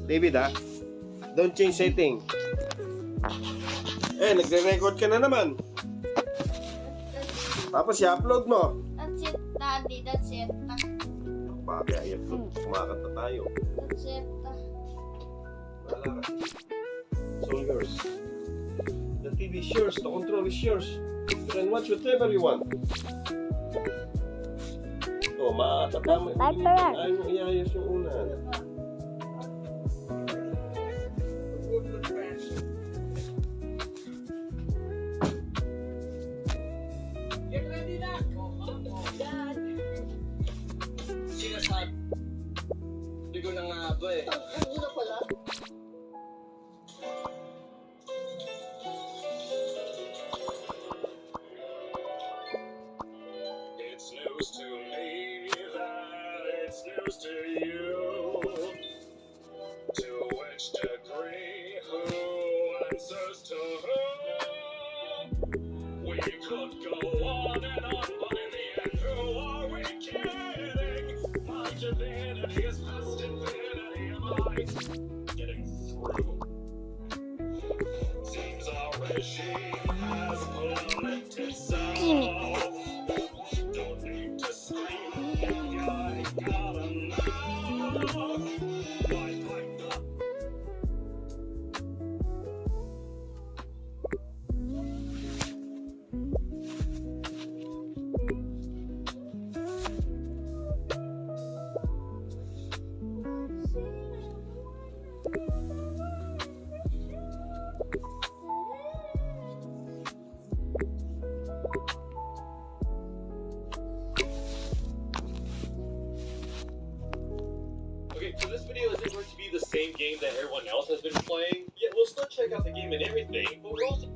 David ha? Don't change setting. Nagre-record ka na naman. Tapos i-upload mo. That's it, Daddy. That's it. Bakit i-upload? Kumakanta tayo. That's it. Wala ka. It's all yours. The TV is yours. The control is yours. You can watch whatever you want. Matatama. Ayaw mo iayos yung una. Get ready na! Dad! Sinasabi. Hindi ko na nga ba eh. Ang una pala? It's news to me that it's news to you. To which degree, who answers to who? We could go on and on, but in the end, who are we kidding? My divinity is past infinity, am I getting through? Seems our regime has polluted itself. Don't need to scream, I gotta know. I'd like the Okay, so this video isn't going to be the same game that everyone else has been playing. Yeah, we'll still check out the game and everything, but we're also...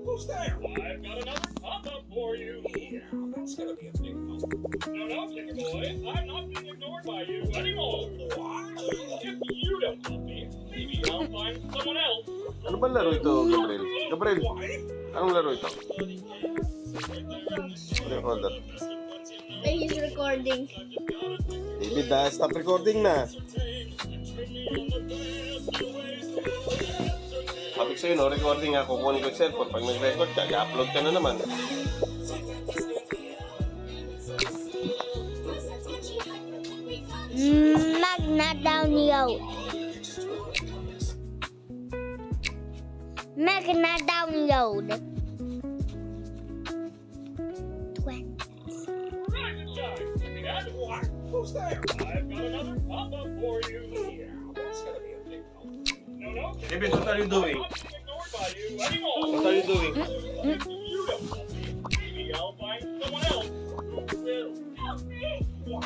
Who's there? I've got another pop-up for you. Yeah, that's gonna be a big help. No, Kicker Boy, I'm not being ignored by you anymore. What? If you don't help me, maybe I'll find someone else. Ano ba laro ito, Gabriel? Gabriel, anong laro ito? Recorder. He's recording. David, stop recording na. Sabi ko sa'yo, no, recording nga, kukunin ko yung cellphone. Pag nag-record ka, i-upload ka na naman. Magna download. Magna download. 20. Who's there? I've got another pop-up for you. Yeah, that's gonna be a big help. No, David, what are you doing? I'm not being ignored by you anymore. What are you doing? If you don't help me, maybe I'll find someone else who will. Help me! What?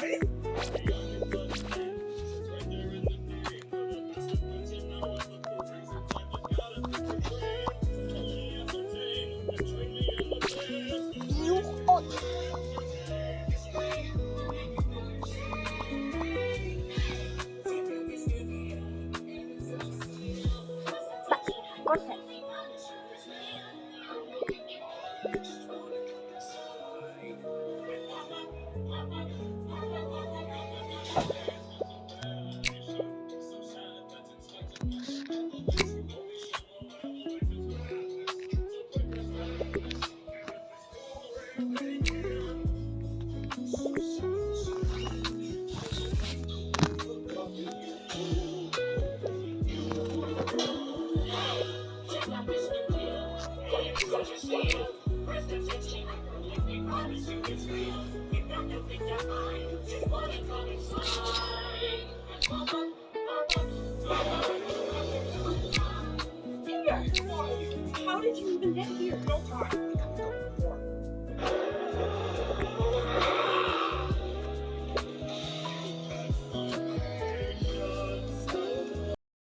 How did you even get here? No time.